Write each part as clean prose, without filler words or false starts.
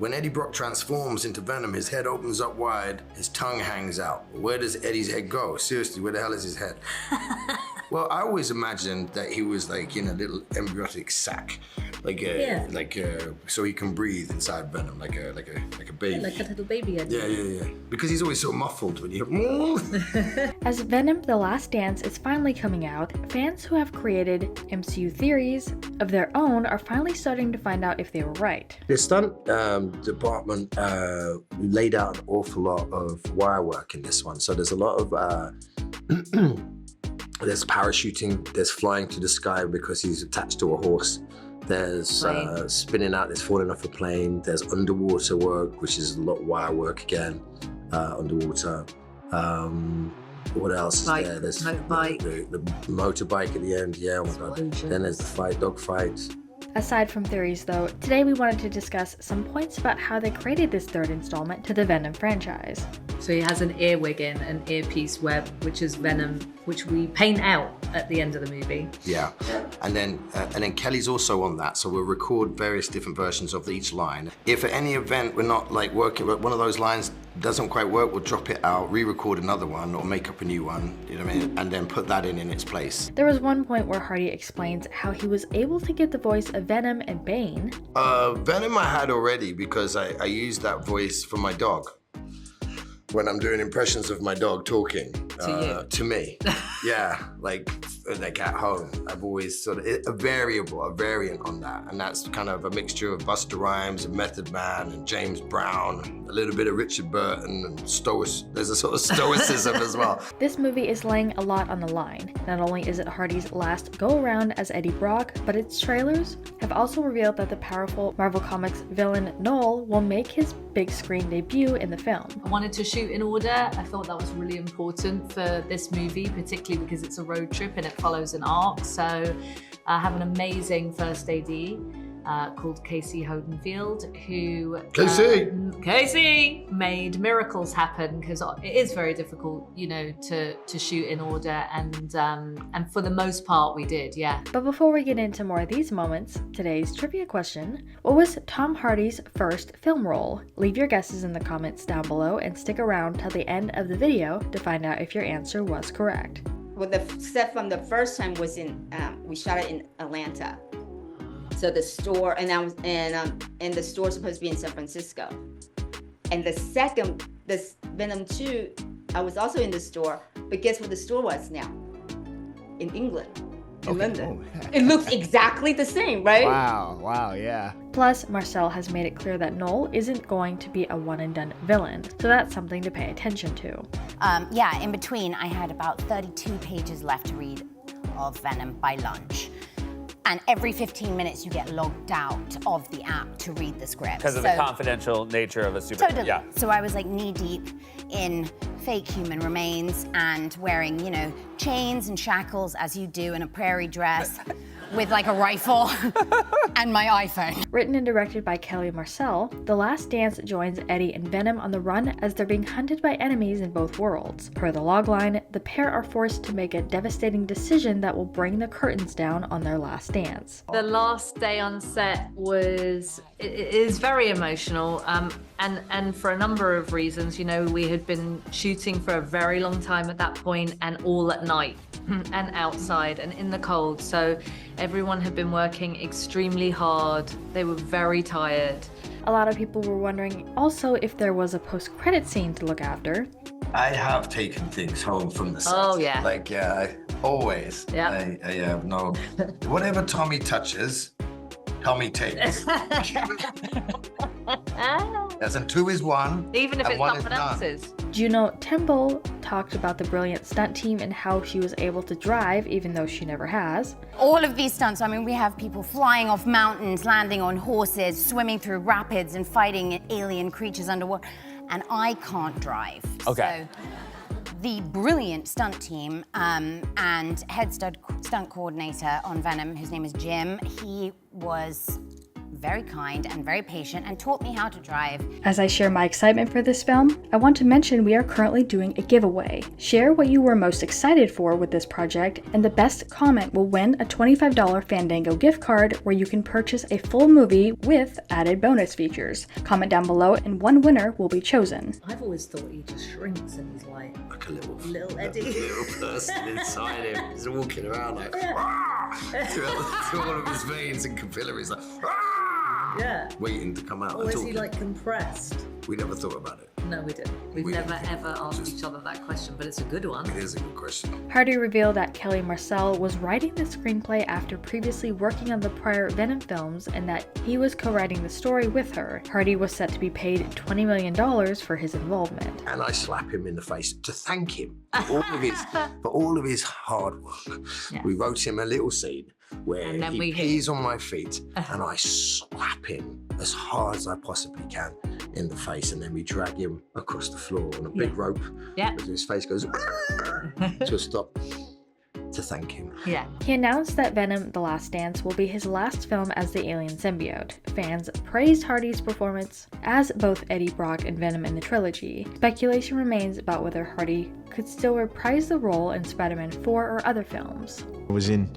When Eddie Brock transforms into Venom, his head opens up wide, his tongue hangs out. Where does Eddie's head go? Seriously, where the hell is his head? Well, I always imagined that he was like in a little embryotic sac, so he can breathe inside Venom, like a baby. Like a little baby. Yeah. Because he's always so muffled when you. As Venom The Last Dance is finally coming out, fans who have created MCU theories of their own are finally starting to find out if they were right. The stunt department laid out an awful lot of wire work in this one, so there's a lot of. There's parachuting, there's flying to the sky because he's attached to a horse. There's spinning out, there's falling off a plane. There's underwater work, which is a lot of wire work again, underwater. What else is there? There's motorbike. The motorbike at the end, yeah, oh my God. Then there's the dog fight. Aside from theories though, today we wanted to discuss some points about how they created this third installment to the Venom franchise. So he has an earwig in, an earpiece which is Venom, which we paint out at the end of the movie. Yeah, and then Kelly's also on that, so we'll record various different versions of each line. If at any event we're not like working, but one of those lines doesn't quite work, we'll drop it out, re-record another one, or make up a new one, you know what I mean, and then put that in its place. There was one point where Hardy explains how he was able to get the voice of Venom and Bane. Venom I had already because I used that voice for my dog. When I'm doing impressions of my dog talking to me. Yeah, like at home. I've always sort of, a variant on that. And that's kind of a mixture of Busta Rhymes and Method Man and James Brown, a little bit of Richard Burton and there's a sort of stoicism as well. This movie is laying a lot on the line. Not only is it Hardy's last go-around as Eddie Brock, but its trailers have also revealed that the powerful Marvel Comics villain Null will make his big screen debut in the film. I wanted to shoot in order. I thought that was really important for this movie, particularly because it's a road trip and it follows an arc. So I have an amazing first AD called Casey Hodenfield, who Casey made miracles happen, because it is very difficult, you know, to shoot in order, and for the most part we did, yeah. But before we get into more of these moments, today's trivia question: what was Tom Hardy's first film role? Leave your guesses in the comments down below and stick around till the end of the video to find out if your answer was correct. Well, the set from the first time was in we shot it in Atlanta. So the store, and the store was supposed to be in San Francisco. And the second, this Venom 2, I was also in the store, but guess where the store was now? In England, in London. Oh, it looks exactly the same, right? Wow, yeah. Plus, Marcel has made it clear that Null isn't going to be a one-and-done villain, so that's something to pay attention to. Yeah, in between, I had about 32 pages left to read of Venom by lunch. And every 15 minutes you get logged out of the app to read the script. Because of the confidential nature of a superhero. Totally. Yeah. So I was like knee deep in fake human remains and wearing, you know, chains and shackles as you do in a prairie dress with like a rifle and my iPhone. Written and directed by Kelly Marcel, The Last Dance joins Eddie and Venom on the run as they're being hunted by enemies in both worlds. Per the logline, the pair are forced to make a devastating decision that will bring the curtains down on their last dance. The last day on set is very emotional, and for a number of reasons. You know, we had been shooting for a very long time at that point, and all at night and outside and in the cold. So everyone had been working extremely hard. They were very tired. A lot of people were wondering also if there was a post-credit scene to look after. I have taken things home from the set. Oh yeah. Like, yeah, always. Yeah. I have no, whatever Tommy touches, Tommy takes. Yes, and 2 is 1. Even if it's not someone else's. Juno Temple talked about the brilliant stunt team and how she was able to drive even though she never has. All of these stunts, I mean, we have people flying off mountains, landing on horses, swimming through rapids and fighting alien creatures underwater, and I can't drive. Okay. So the brilliant stunt team and head stunt coordinator on Venom, whose name is Jim, he was very kind and very patient and taught me how to drive. As I share my excitement for this film, I want to mention we are currently doing a giveaway. Share what you were most excited for with this project, and the best comment will win a $25 Fandango gift card where you can purchase a full movie with added bonus features. Comment down below and one winner will be chosen. I've always thought he just shrinks and he's like a little Eddie. Little person inside him. He's walking around like, through all of his veins and capillaries, like, Yeah. waiting to come out. Or is he like compressed? We never thought about it. No, we didn't. We've never ever asked each other that question, but it's a good one. It is a good question. Hardy revealed that Kelly Marcel was writing the screenplay after previously working on the prior Venom films and that he was co-writing the story with her. Hardy was set to be paid $20 million for his involvement. And I slap him in the face to thank him for all of his hard work. Yeah. We wrote him a little scene where And then he pees on my feet and I slap him as hard as I possibly can in the face, and then we drag him across the floor on a big rope. Yeah. As his face goes to a stop to thank him. Yeah. He announced that Venom The Last Dance will be his last film as the alien symbiote. Fans praised Hardy's performance as both Eddie Brock and Venom in the trilogy. Speculation remains about whether Hardy could still reprise the role in Spider-Man 4 or other films. I was in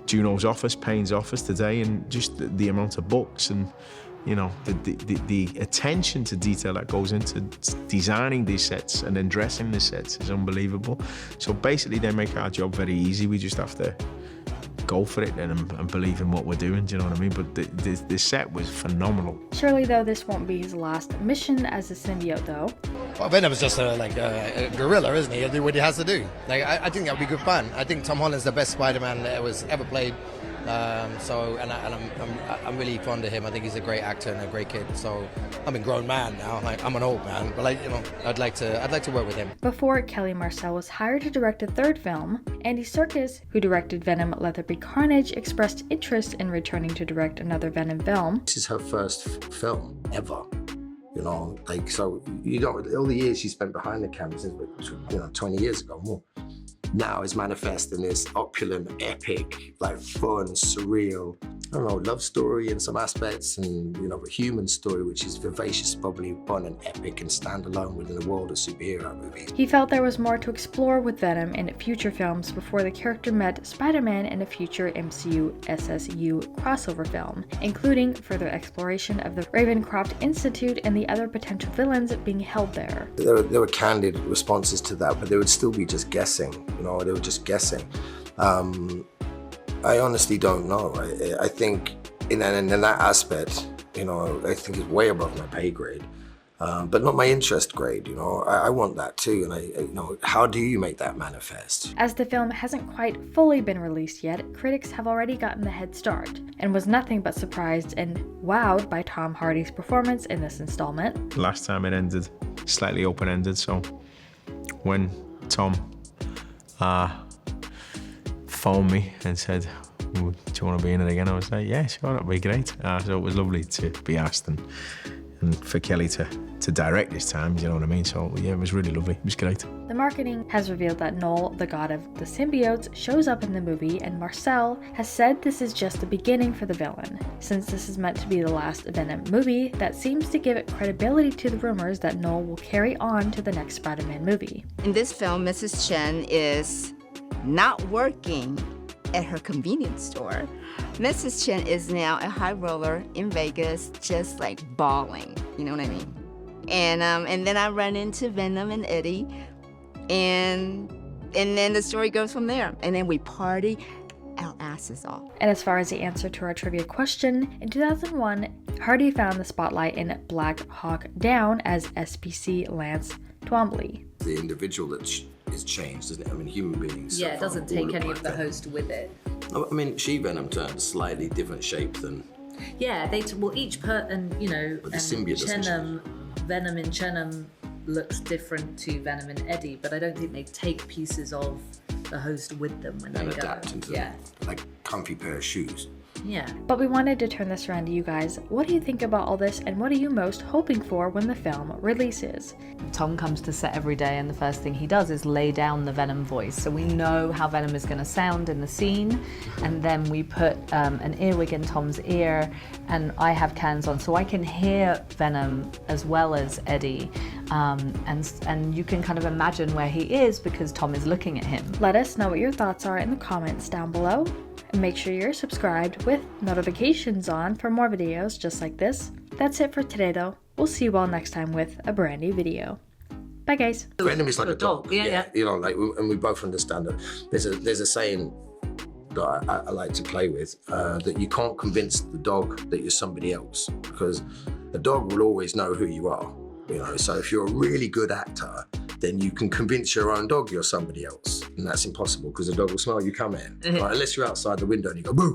Juno's office, Payne's office today, and just the amount of books and the attention to detail that goes into designing these sets and then dressing the sets is unbelievable. So basically they make our job very easy. We just have to go for it and believe in what we're doing, do you know what I mean? But the set was phenomenal. Surely though this won't be his last mission as a symbiote though. Well, Venom's just a gorilla, isn't he? He'll do what he has to do. I think that would be good fun. I think Tom Holland's the best Spider-Man that was ever played. I'm really fond of him. I think he's a great actor and a great kid. So I'm a grown man now. I'm an old man, but I'd like to work with him. Before Kelly Marcel was hired to direct a third film, Andy Serkis, who directed Venom Let There Be Carnage, expressed interest in returning to direct another Venom film. This is her first film ever. All the years she spent behind the camera since 20 years ago, more. Now is manifest in this opulent, epic, fun, surreal, love story in some aspects, and a human story which is vivacious, bubbly, fun, and epic, and standalone within the world of superhero movies. He felt there was more to explore with Venom in future films before the character met Spider-Man in a future MCU SSU crossover film, including further exploration of the Ravencroft Institute and the other potential villains being held there. There were candid responses to that, but they would still be just guessing. They were just guessing. I honestly don't know. I think in that aspect, I think it's way above my pay grade, but not my interest grade. I want that too, and how do you make that manifest? As the film hasn't quite fully been released yet, critics have already gotten the head start, and was nothing but surprised and wowed by Tom Hardy's performance in this installment. Last time it ended slightly open-ended, so when Tom phoned me and said, do you want to be in it again? I was like, yeah, sure, that'd be great. So it was lovely to be asked and for Kelly to direct this time, you know what I mean? So yeah, it was really lovely. It was great. The marketing has revealed that Noel, the god of the symbiotes, shows up in the movie, and Marcel has said this is just the beginning for the villain. Since this is meant to be the last Venom movie, that seems to give it credibility to the rumors that Noel will carry on to the next Spider-Man movie. In this film, Mrs. Chen is not working at her convenience store. Mrs. Chen is now a high roller in Vegas, just balling, you know what I mean? And then I run into Venom and Eddie, and then the story goes from there. And then we party our asses off. And as far as the answer to our trivia question, in 2001, Hardy found the spotlight in Black Hawk Down as SPC Lance Twombly. The individual that is changed, isn't it? Human beings. Yeah, it doesn't take any of the host with it. She-Venom turned a slightly different shape than... Yeah, each But the symbiote doesn't change. Venom in Chenem looks different to Venom and Eddie, but I don't think they take pieces of the host with them when they go. Adapt into yeah. like comfy pair of shoes. Yeah. But we wanted to turn this around to you guys. What do you think about all this, and what are you most hoping for when the film releases? Tom comes to set every day, and the first thing he does is lay down the Venom voice. So we know how Venom is going to sound in the scene, and then we put an earwig in Tom's ear, and I have cans on, so I can hear Venom as well as Eddie. And you can kind of imagine where he is because Tom is looking at him. Let us know what your thoughts are in the comments down below. And make sure you're subscribed with notifications on for more videos just like this. That's it for today though. We'll see you all next time with a brand new video. Bye guys. Venom is like a dog. Yeah. You know, like, and we both understand that. There's a saying that I like to play with, that you can't convince the dog that you're somebody else, because a dog will always know who you are. You know, so if you're a really good actor, then you can convince your own dog you're somebody else. And that's impossible because the dog will smell you come in. Right? Unless you're outside the window and you go, boo.